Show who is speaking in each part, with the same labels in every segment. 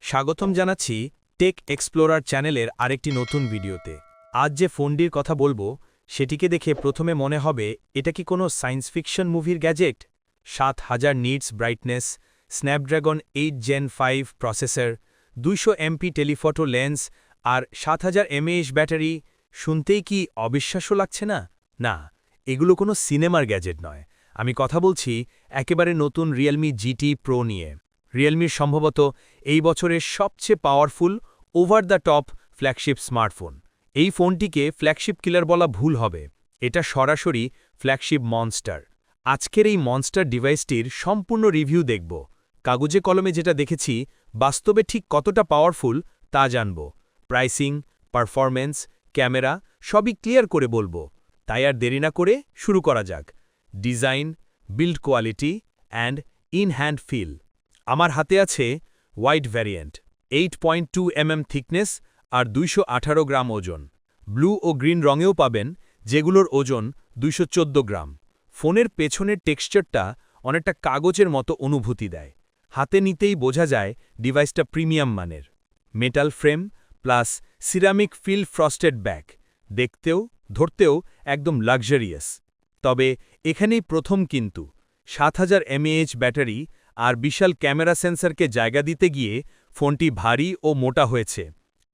Speaker 1: স্বাগতম জানাচ্ছি take explorer চ্যানেলের আরেকটি নতুন ভিডিওতে। আজ যে ফোনটির কথা বলবো সেটিকে দেখে প্রথমে মনে হবে এটা কি কোনো সায়েন্স ফিকশন মুভির gadget. ৭০০০ nits brightness, Snapdragon 8 gen 5 processor, 200 MP telephoto lens আর ৭০০০ এমএএইচ ব্যাটারি। শুনতেই কি অবিশ্বাস্য লাগছে না? না, এগুলো কোনো সিনেমার গ্যাজেট নয়। আমি কথা বলছি একেবারে নতুন রিয়েলমি জিটি প্রো নিয়ে। রিয়েলমির সম্ভবত এই বছরের সবচেয়ে powerful over the top flagship smartphone. এই ফোনটিকে ফ্ল্যাগশিপ কিলার বলা ভুল হবে, এটা সরাসরি ফ্ল্যাগশিপ মনস্টার। আজকের এই মনস্টার ডিভাইসটির সম্পূর্ণ রিভিউ দেখব। কাগজে কলমে যেটা দেখেছি বাস্তবে ঠিক কতটা পাওয়ারফুল তা জানব। প্রাইসিং, পারফরম্যান্স, ক্যামেরা সবই ক্লিয়ার করে বলবো। তাই আর দেরি না করে শুরু করা যাক। Design, build quality and in hand feel. আমার হাতে আছে হোয়াইট ভ্যারিয়েন্ট, 8.2 mm থিকনেস আর 218 গ্রাম ওজন। ব্লু ও গ্রিন রঙেও পাবেন, যেগুলোর ওজন 214 গ্রাম। ফোনের পেছনের টেক্সচারটা অনেকটা কাগজের মতো অনুভূতি দেয়। হাতে নিতেই বোঝা যায় ডিভাইসটা প্রিমিয়াম মানের। Metal frame plus ceramic feel frosted back, দেখতেও ধরতেও একদম লাক্সারিয়াস। তবে এখানেই প্রথম কিন্তু, ৭০০০ এমএএইচ ব্যাটারি আর বিশাল ক্যামেরা সেন্সরকে জায়গা দিতে গিয়ে ফোনটি ভারী ও মোটা হয়েছে।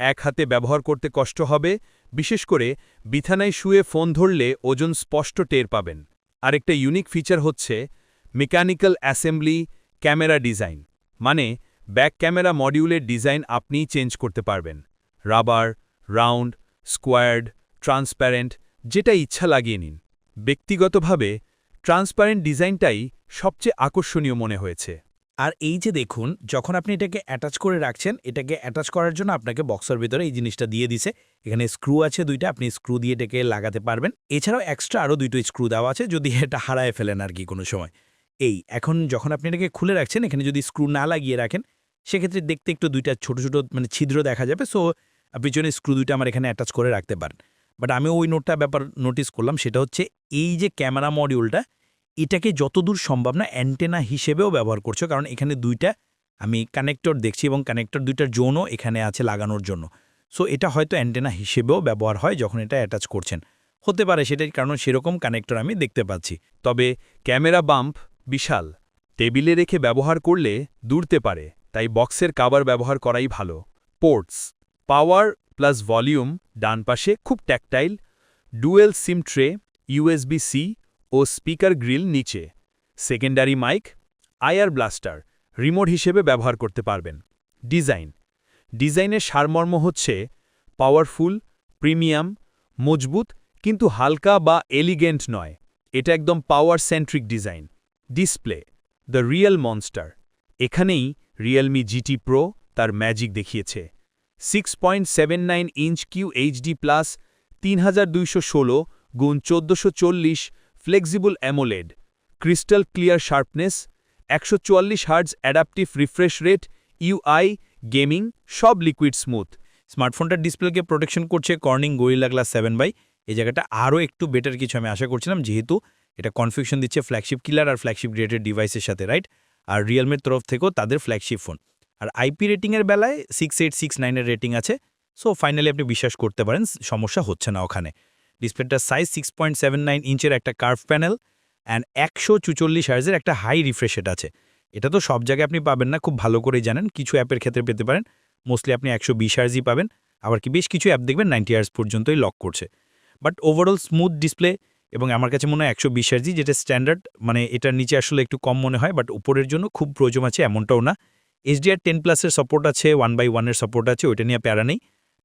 Speaker 1: এক হাতে ব্যবহার করতে কষ্ট হবে, বিশেষ করে বিছানায় শুয়ে ফোন ধরলে ওজন স্পষ্ট টের পাবেন। আরেকটা ইউনিক ফিচার হচ্ছে মেকানিক্যাল অ্যাসেম্বলি ক্যামেরা ডিজাইন, মানে ব্যাক ক্যামেরা মডিউলের ডিজাইন আপনিই চেঞ্জ করতে পারবেন। রাবার, রাউন্ড, স্কোয়ার্ড, ট্রান্সপ্যারেন্ট, যেটা ইচ্ছা লাগিয়ে নিন। ব্যক্তিগতভাবে ট্রান্সপারেন্ট ডিজাইনটাই সবচেয়ে আকর্ষণীয় মনে হয়েছে।
Speaker 2: আর এই যে দেখুন, যখন আপনি এটাকে অ্যাটাচ করে রাখছেন, এটাকে অ্যাটাচ করার জন্য আপনাকে বক্সের ভিতরে এই জিনিসটা দিয়ে দিছে। এখানে স্ক্রু আছে দুইটা, আপনি স্ক্রু দিয়ে এটাকে লাগাতে পারবেন। এছাড়াও এক্সট্রা আরও দুটো স্ক্রু দেওয়া আছে যদি এটা হারায় ফেলেন আর কি কোনো সময়। এখন যখন আপনি এটাকে খুলে রাখছেন, এখানে যদি স্ক্রু না লাগিয়ে রাখেন সেক্ষেত্রে দেখতে একটু দুইটা ছোট ছোট ছিদ্র দেখা যাবে। সো আপনি জন্য স্ক্রু দুইটা আমার এখানে অ্যাটাচ করে রাখতে পারেন। বাট আমি ওই ব্যাপার নোটিস করলাম, সেটা হচ্ছে এই যে ক্যামেরা মডিউলটা, এটাকে যতদূর সম্ভব না অ্যান্টেনা হিসেবেও ব্যবহার করছো, কারণ এখানে দুইটা আমি কানেক্টর দেখছি এবং কানেক্টর দুইটার জোনও এখানে আছে লাগানোর জন্য। সো এটা হয়তো অ্যান্টেনা হিসেবেও ব্যবহার হয় যখন এটা অ্যাটাচ করছেন, হতে পারে সেটার কারণ সেরকম কানেক্টর আমি দেখতে পাচ্ছি।
Speaker 1: তবে ক্যামেরা বাম্প বিশাল, টেবিলে রেখে ব্যবহার করলে দূরতে পারে, তাই বক্সের কাভার ব্যবহার করাই ভালো। পোর্টস, পাওয়ার প্লাস ভলিউম ডান পাশে খুব tactile, dual SIM tray, USB-C ও স্পিকার গ্রিল নিচে। Secondary mic, IR blaster, remote হিসেবে ব্যবহার করতে পারবেন। ডিজাইনের সারমর্ম হচ্ছে পাওয়ারফুল, প্রিমিয়াম, মজবুত, কিন্তু হালকা বা এলিগেন্ট নয়। এটা একদম power centric design. Display, the real monster. এখানেই রিয়েলমি জিটি প্রো তার ম্যাজিক দেখিয়েছে। 6.79 inch QHD+, 3216x1440 flexible AMOLED, crystal clear sharpness, 144 hertz adaptive refresh rate, UI, gaming সব লিকুইড স্মুথ।
Speaker 2: স্মার্টফোনটার ডিসপ্লেকে প্রোটেকশন করছে কর্নিং গরিলা গ্লাস 7 এই জায়গাটা আরও একটু বেটার কিছু আমি আশা করছিলাম, যেহেতু এটা কনফিউশন দিচ্ছে ফ্ল্যাগশিপ কিলার আর ফ্ল্যাগশিপ গ্রেডেড ডিভাইসের সাথে, রাইট? আর রিয়েলমির তরফ থেকেও তাদের ফ্ল্যাগশিপ ফোন। আর IP রেটিংয়ের বেলায় 6869-এর রেটিং আছে। সো ফাইনালি আপনি বিশ্বাস করতে পারেন সমস্যা হচ্ছে না ওখানে। ডিসপ্লেটার সাইজ 6.79 ইঞ্চের একটা কার্ভ প্যানেল অ্যান্ড 144 হার্জের একটা হাই রিফ্রেশ রেট আছে। এটা তো সব জায়গায় আপনি পাবেন না, খুব ভালো করেই জানেন। কিছু অ্যাপের ক্ষেত্রে পেতে পারেন, মোস্টলি আপনি 120 হার্জই পাবেন। আবার কি বেশ কিছু অ্যাপ দেখবেন 90 হার্জ পর্যন্তই লক করছে। বাট ওভারঅল স্মুথ ডিসপ্লে, এবং আমার কাছে মনে হয় 120 হার্জই যেটা স্ট্যান্ডার্ড, এটার নিচে আসলে একটু কম মনে হয়, বাট উপরের জন্য খুব প্রয়োজন আছে এমনটাও না। HDR10+-এর সাপোর্ট আছে, 1/1-এর সাপোর্ট আছে, ওইটা নিয়ে প্যারা নেই।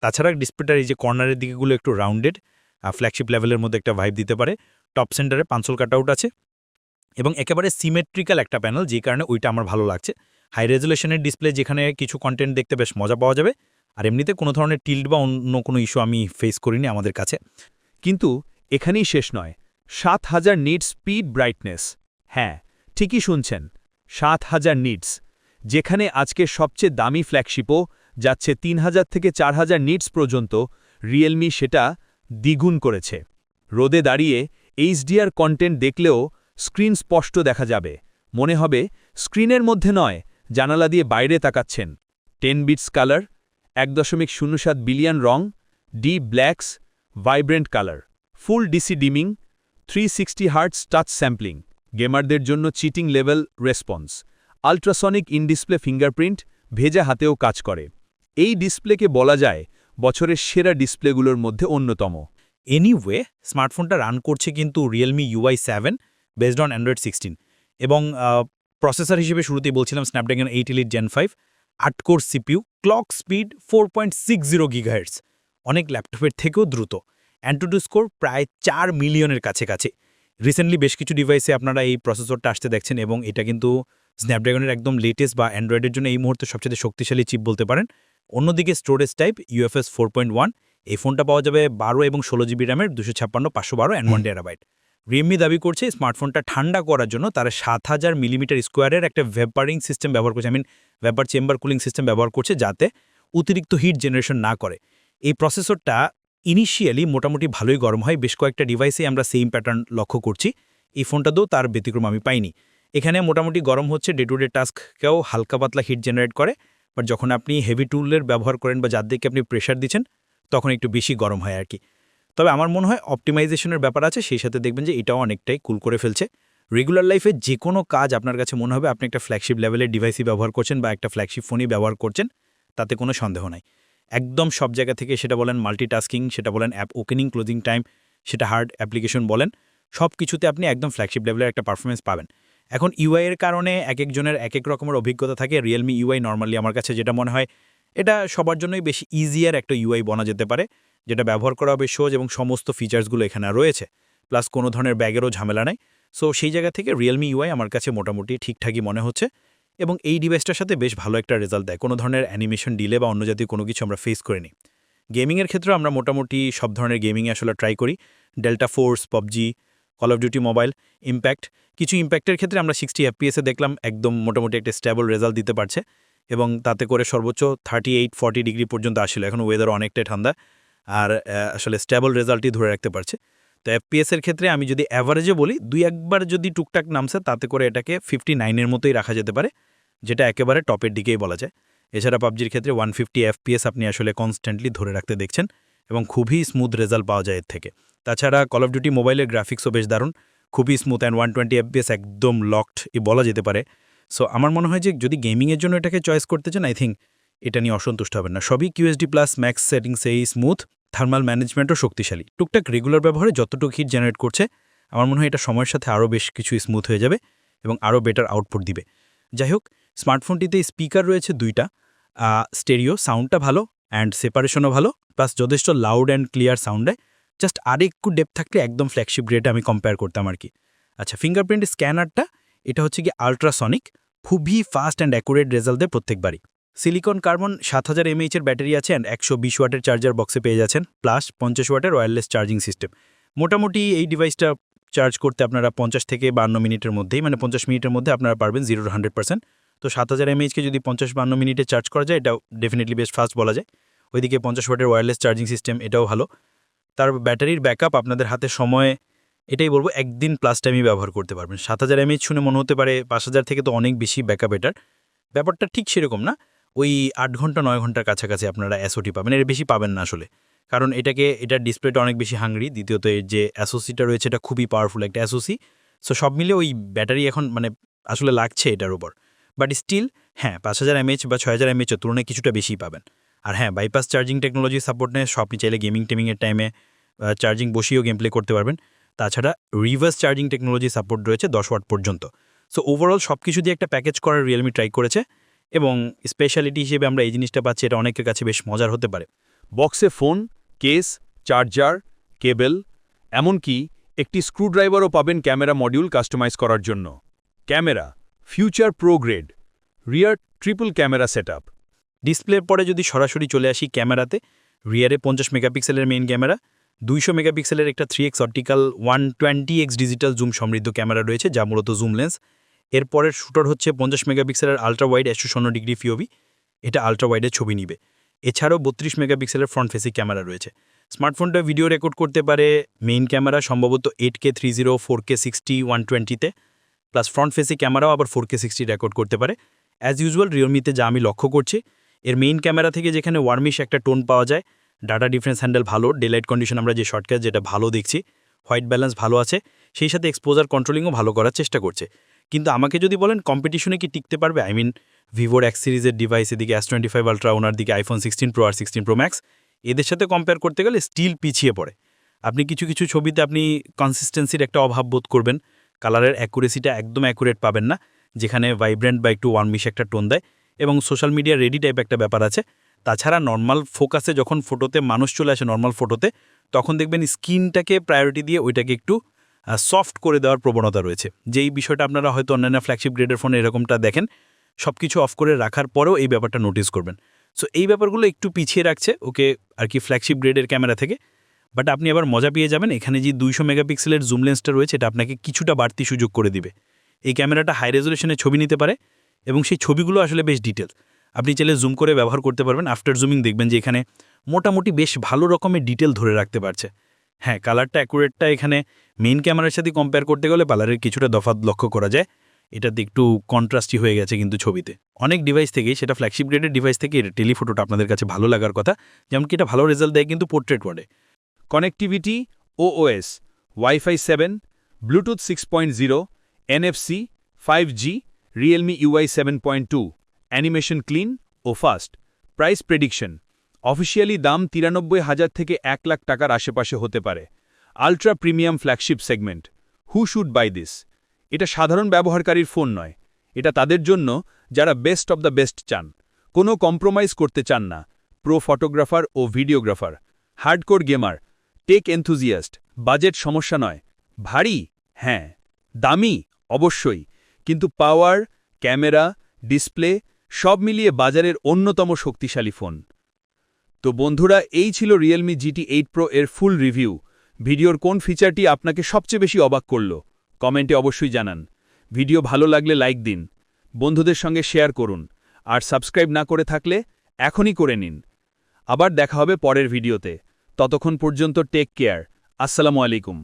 Speaker 2: তাছাড়া ডিসপ্লেটার এই যে কর্নারের দিকেগুলো একটু রাউন্ডেড, ফ্ল্যাগশিপ লেভেলের মধ্যে একটা ভাইব দিতে পারে। টপ সেন্টারে পাঞ্চল কাটআউট আছে এবং একেবারে সিমেট্রিক্যাল একটা প্যানেল, যে কারণে ওইটা আমার ভালো লাগছে। হাই রেজুলেশনের ডিসপ্লে, যেখানে কিছু কন্টেন্ট দেখতে বেশ মজা পাওয়া যাবে। আর এমনিতে কোনো ধরনের টিল্ট বা অন্য কোনো ইস্যু আমি ফেস করিনি আমাদের কাছে।
Speaker 1: কিন্তু এখানেই শেষ নয়। ৭০০০ নিটস স্পিড ব্রাইটনেস। হ্যাঁ, ঠিকই শুনছেন, ৭০০০ নিটস। যেখানে আজকে সবচেয়ে দামি ফ্ল্যাগশিপও যাচ্ছে ৩০০০ থেকে ৪০০০ নিটস পর্যন্ত, রিয়েলমি সেটা দ্বিগুণ করেছে। রোদে দাঁড়িয়ে HDR কন্টেন্ট দেখলেও স্ক্রিন স্পষ্ট দেখা যাবে, মনে হবে স্ক্রিনের মধ্যে নয়, জানালা দিয়ে বাইরে তাকাচ্ছেন। 10 বিটস কালার, 1.07 বিলিয়ন রং, deep blacks, vibrant colour, full DC dimming, 360 hertz touch sampling, গেমারদের জন্য cheating level response, ultrasonic in display fingerprint, ভেজা হাতেও কাজ করে। এই ডিসপ্লেকে বলা যায় বছরের সেরা ডিসপ্লেগুলোর মধ্যে অন্যতম।
Speaker 2: এনিওয়ে স্মার্টফোনটা রান করছে কিন্তু Realme UI7 based on Android 16 এবং প্রসেসর হিসেবে শুরুতেই বলছিলাম Snapdragon 8 Elite Gen 5, 8 core CPU, clock speed 4.60 GHz, অনেক ল্যাপটপের থেকেও দ্রুত, অ্যান্টুটু স্কোর প্রায় 4 মিলিয়নের কাছাকাছি। রিসেন্টলি বেশ কিছু ডিভাইসে আপনারা এই প্রসেসরটা আসতে দেখছেন এবং এটা কিন্তু স্ন্যাপড্রাগনের একদম লেটেস্ট বা অ্যান্ড্রয়েডের জন্য এই মুহূর্তে সবচেয়ে শক্তিশালী চিপ বলতে পারেন। অন্যদিকে স্টোরেজ টাইপ UFS 4.1, এই ফোনটা পাওয়া যাবে 12 এবং 16 জিবি র্যামের 256, 512 অ্যান্ড 1 টেরাবাইট। রিয়েলমি দাবি করছে স্মার্টফোনটা ঠান্ডা করার জন্য তারা 7000 মিলিমিটার স্কোয়ারের একটা ভেপারিং সিস্টেম ব্যবহার করছে, ভেপার চেম্বার কুলিং সিস্টেম ব্যবহার করছে যাতে অতিরিক্ত হিট জেনারেশন না করে। এই প্রসেসরটা ইনিশিয়ালি মোটামুটি ভালোই গরম হয়, বেশ কয়েকটা ডিভাইসে আমরা সেম প্যাটার্ন লক্ষ্য করছি। এই ফোনটাতেও তার ব্যতিক্রম আমি পাইনি। এখানে মোটামুটি গরম হচ্ছে, ডে টু ডে টাস্ককেও হালকা পাতলা হিট জেনারেট করে, বাট যখন আপনি হেভি টুলের ব্যবহার করেন বা যার দিকে আপনি প্রেশার দিচ্ছেন তখন একটু বেশি গরম হয় আর কি। তবে আমার মনে হয় অপটিমাইজেশনের ব্যাপার আছে, সেই সাথে দেখবেন যে এটাও অনেকটাই কুল করে ফেলছে। রেগুলার লাইফে যে কোনো কাজ আপনার কাছে মনে হবে আপনি একটা ফ্ল্যাগশিপ লেভেলের ডিভাইসই ব্যবহার করছেন বা একটা ফ্ল্যাগশিপ ফোনই ব্যবহার করছেন, তাতে কোনো সন্দেহ নাই। একদম সব জায়গা থেকে, সেটা বলেন মাল্টিটাস্কিং, সেটা বলেন অ্যাপ ওপেনিং ক্লোজিং টাইম, সেটা হার্ড অ্যাপ্লিকেশন বলেন, সব কিছুতে আপনি একদম ফ্ল্যাগশিপ লেভেলের একটা পারফরমেন্স পাবেন। এখন ইউআই এর কারণে একজনের এক রকমের অভিজ্ঞতা থাকে। রিয়েলমি ইউআই নর্মালি আমার কাছে যেটা মনে হয় এটা সবার জন্যই বেশি ইজিয়ার একটা ইউআই বনা যেতে পারে, যেটা ব্যবহার করা হবে সহজ এবং সমস্ত ফিচার্সগুলো এখানে রয়েছে, প্লাস কোনো ধরনের ব্যাগেরও ঝামেলা নাই। সো সেই জায়গা থেকে রিয়েলমি ইউআই আমার কাছে মোটামুটি ঠিকঠাকই মনে হচ্ছে এবং এই ডিভাইসটার সাথে বেশ ভালো একটা রেজাল্ট দেয়। কোনো ধরনের অ্যানিমেশন ডিলে বা অন্য জাতীয় কোনো কিছু আমরা ফেস করিনি। গেমিংয়ের ক্ষেত্রে আমরা মোটামুটি সব ধরনের গেমিংয়ে আসলে ট্রাই করি, delta force, PUBG, call of duty mobile, impact. কিছু ইম্প্যাক্টের ক্ষেত্রে আমরা 60 FPS দেখলাম, একদম মোটামুটি একটা স্টেবল রেজাল্ট দিতে পারছে এবং তাতে করে সর্বোচ্চ 38-40 ডিগ্রি পর্যন্ত আসলে, এখন ওয়েদার অনেকটাই ঠান্ডা আর আসলে স্টেবল রেজাল্টই ধরে রাখতে পারছে। তো এফপিএসের ক্ষেত্রে আমি যদি অ্যাভারেজে বলি, 2-1 যদি টুকটাক নামছে, তাতে করে এটাকে 59-এর মতোই রাখা যেতে পারে, যেটা একেবারে টপের দিকেই বলা যায়। এছাড়া পাবজির ক্ষেত্রে 150 FPS আপনি আসলে কনস্ট্যান্টলি ধরে রাখতে দেখছেন এবং খুবই স্মুথ রেজাল্ট পাওয়া যায় এর থেকে। তাছাড়া কল অফ ডিউটি মোবাইলের গ্রাফিক্সও বেশ দারুণ, খুবই স্মুথ অ্যান্ড 120 FPS একদম লকড বলা যেতে পারে। সো আমার মনে হয় যে যদি গেমিংয়ের জন্য এটাকে চয়েস করতে চান, আই থিঙ্ক এটা নিয়ে অসন্তুষ্ট হবেন না। সবই QHD+ ম্যাক্স সেটিংসেই স্মুথ, থার্মাল ম্যানেজমেন্টও শক্তিশালী। টুকটাক রেগুলার ব্যবহারে যতটুকু হিট জেনারেট করছে, আমার মনে হয় এটা সময়ের সাথে আরও বেশ কিছু স্মুথ হয়ে যাবে এবং আরও বেটার আউটপুট দিবে। যাই হোক, স্মার্টফোনটিতে স্পিকার রয়েছে 2টা, স্টেরিও সাউন্ডটা ভালো অ্যান্ড সেপারেশনও ভালো, প্লাস যথেষ্ট লাউড অ্যান্ড ক্লিয়ার সাউন্ড দেয়। জাস্ট আরেকটু ডেপথ থাকলে একদম ফ্ল্যাগশিপ গ্রেডে আমি কম্পেয়ার করতাম আর কি। আচ্ছা, ফিঙ্গারপ্রিন্ট স্ক্যানারটা এটা হচ্ছে কি আল্ট্রাসনিক, খুবই ফাস্ট অ্যান্ড অ্যাকুরেট রেজাল্ট দেয় প্রত্যেকবারই। সিলিকন কার্বন 7000 mAh ব্যাটারি আছে অ্যান্ড 120 ওয়াটের চার্জার বক্সে পেয়ে যাচ্ছেন, প্লাস 50 ওয়াটের ওয়্যারলেস চার্জিং সিস্টেম। মোটামুটি এই ডিভাইসটা চার্জ করতে আপনারা 50 থেকে 52 মিনিটের মধ্যেই, মানে 50 মিনিটের মধ্যে আপনারা পারবেন 0-100%। তো 7000 mAhকে যদি 50-52 মিনিটে চার্জ করা যায়, এটাও ডেফিনেটলি বেশ ফাস্ট বলা যায়। ওইদিকে 50 ওয়াটের ওয়্যারলেস চার্জিং সিস্টেম, এটাও ভালো। তার ব্যাটারির ব্যাকআপ আপনাদের হাতে সময়, এটাই বলবো 1 দিন প্লাস টাইমই ব্যবহার করতে পারবেন। 7000 mAh শুনে মনে হতে পারে 5000 থেকে তো অনেক বেশি ব্যাকআপ এটার, ব্যাপারটা ঠিক সেরকম না। ওই 8 ঘন্টা 9 ঘন্টার কাছাকাছি আপনারা এসওটি পাবেন, এর বেশি পাবেন না আসলে, কারণ এটার ডিসপ্লেটা অনেক বেশি হাঙ্গরি। দ্বিতীয়ত এর যে অ্যাসোসিটা রয়েছে এটা খুবই পাওয়ারফুল একটা অ্যাসোসি। সো সব মিলে ওই ব্যাটারি এখন মানে আসলে লাগছে এটার উপর, বাট স্টিল হ্যাঁ 5000 mAh বা 6000 mAh এর তুলনায় কিছুটা বেশিই পাবেন। আর হ্যাঁ, বাইপাস চার্জিং টেকনোলজি সাপোর্ট নেয়, সব আপনি চাইলে গেমিংয়ের টাইমে চার্জিং বসিয়েও গেম প্লে করতে পারবেন। তাছাড়া রিভার্স চার্জিং টেকনোলজি সাপোর্ট রয়েছে 10 ওয়াট পর্যন্ত। সো ওভারঅল সব কিছু দিয়ে একটা প্যাকেজ করার রিয়েলমি ট্রাই করেছে এবং স্পেশালিটি হিসেবে আমরা এই জিনিসটা পাচ্ছি, এটা অনেকের কাছে বেশ মজার হতে পারে।
Speaker 1: বক্সে ফোন, কেস, চার্জার, কেবল, এমনকি একটি স্ক্রুড্রাইভারও পাবেন ক্যামেরা মডিউল কাস্টমাইজ করার জন্য। ক্যামেরা ফিউচার প্রো গ্রেড, রিয়ার ট্রিপল ক্যামেরা সেটআপ।
Speaker 2: ডিসপ্লের পরে যদি সরাসরি চলে আসি ক্যামেরাতে, রিয়ারে 50 মেগাপিক্সেলের মেইন ক্যামেরা, 200 মেগাপিক্সেলের একটা 3x optical 120x digital zoom সমৃদ্ধ ক্যামেরা রয়েছে, যা মূলত জুম লেন্স। এরপরের শুটার হচ্ছে 50 মেগাপিক্সেলের আলট্রা ওয়াইড 150 ডিগ্রি পিওভি, এটা আলট্রা ওয়াইডে ছবি নিবে। এছাড়াও 32 মেগাপিক্সেলের ফ্রন্ট ফেসিং ক্যামেরা রয়েছে। স্মার্টফোনটা ভিডিও রেকর্ড করতে পারে, মেইন ক্যামেরা সম্ভবত 8K 30, 4K 60, 120-তে, plus front facing ক্যামেরাও আবার 4K 60 রেকর্ড করতে পারে। অ্যাজ ইউজুয়াল রিয়েলমিতে যা আমি লক্ষ্য করছি, এর মেইন ক্যামেরা থেকে যেখানে ওয়ার্মিশ একটা টোন পাওয়া যায়, ডাটা ডিফারেন্স হ্যান্ডেল ভালো, ডেলাইট কন্ডিশন আমরা যে শর্টকাট যেটা ভালো দেখছি, হোয়াইট ব্যালেন্স ভালো আছে, সেই সাথে এক্সপোজার কন্ট্রোলিংও ভালো করার চেষ্টা করছে। কিন্তু আমাকে যদি বলেন কম্পিটিশনে কি টিকতে পারবে, আই মিন ভিভোর এক্স সিরিজের ডিভাইস, এদিকে S25 আলট্রা, ওনার দিকে আইফোন 16 প্রো আর 16 প্রো ম্যাক্স, এদের সাথে কম্পেয়ার করতে গেলে স্টিল পিছিয়ে পড়ে। আপনি কিছু কিছু ছবিতে আপনি কনসিস্টেন্সির একটা অভাব বোধ করবেন, কালারের অ্যাকুরেসিটা একদম অ্যাকুরেট পাবেন না, যেখানে ভাইব্রেন্ট বা একটু ওয়ার্মিশ একটা টোন দেয়, এবং সোশ্যাল মিডিয়া রেডি টাইপ একটা ব্যাপার আছে। তাছাড়া নর্মাল ফোকাসে যখন ফটোতে মানুষ চলে আসে নর্মাল ফটোতে, তখন দেখবেন স্কিনটাকে প্রায়োরিটি দিয়ে ওইটাকে একটু সফট করে দেওয়ার প্রবণতা রয়েছে, যেই বিষয়টা আপনারা হয়তো অন্যান্য ফ্ল্যাগশিপ গ্রেডের ফোনে এরকমটা দেখেন, সব কিছু অফ করে রাখার পরেও এই ব্যাপারটা নোটিস করবেন। সো এই ব্যাপারগুলো একটু পিছিয়ে রাখছে ওকে আর কি ফ্ল্যাগশিপ গ্রেডের ক্যামেরা থেকে। বাট আপনি আবার মজা পেয়ে যাবেন, এখানে যে 200 মেগাপিক্সেলের জুম লেন্সটা রয়েছে, এটা আপনাকে কিছুটা বাড়তি সুযোগ করে দিবে। এই ক্যামেরাটা হাই রেজলিউশনে ছবি নিতে পারে, এবং সেই ছবিগুলো আসলে বেশ ডিটেলস, আপনি চাইলে জুম করে ব্যবহার করতে পারবেন। আফটার জুমিং দেখবেন যে এখানে মোটামুটি বেশ ভালো রকমের ডিটেল ধরে রাখতে পারছে। হ্যাঁ, কালারটা অ্যাকুরেটটা এখানে মেইন ক্যামেরার সাথে কম্পেয়ার করতে গেলে কালারের কিছুটা তফাৎ লক্ষ্য করা যায়, এটাতে একটু কন্ট্রাস্টই হয়ে গেছে কিন্তু ছবিতে। অনেক ডিভাইস থেকেই, সেটা ফ্ল্যাগশিপ গ্রেডের ডিভাইস থেকে এটা টেলিফোটোটা আপনাদের কাছে ভালো লাগার কথা, যেমনকি এটা ভালো রেজাল্ট দেয় কিন্তু পোর্ট্রেট মোডে।
Speaker 1: Connectivity, OOS, Wi-Fi 7, Bluetooth 6.0, NFC, 5G, Realme UI 7.2, animation clean ও ফাস্ট। প্রাইস প্রেডিকশন, অফিসিয়ালি দাম 93,000 থেকে 1 লাখ টাকার আশেপাশে হতে পারে। Ultra premium flagship segment. Who should buy this? এটা সাধারণ ব্যবহারকারীর ফোন নয়, এটা তাদের জন্য যারা বেস্ট অব দ্য বেস্ট চান, কোনো কম্প্রোমাইজ করতে চান না। প্রো ফটোগ্রাফার ও videographer, hardcore gamer, tech enthusiast. Budget সমস্যা নয়। ভারী? হ্যাঁ। দামি? অবশ্যই। কিন্তু পাওয়ার, ক্যামেরা, ডিসপ্লে সব মিলিয়ে বাজারের অন্যতম শক্তিশালী ফোন। তো বন্ধুরা, এই ছিল রিয়েলমি GT 8 Pro এর ফুল রিভিউ। ভিডিওর কোন ফিচারটি আপনাকে সবচেয়ে বেশি অবাক করল, কমেন্টে অবশ্যই জানান। ভিডিও ভালো লাগলে লাইক দিন, বন্ধুদের সঙ্গে শেয়ার করুন, আর সাবস্ক্রাইব না করে থাকলে এখনই করে নিন। আবার দেখা হবে পরের ভিডিওতে। ততক্ষণ পর্যন্ত টেক কেয়ার। আসসালামু আলাইকুম।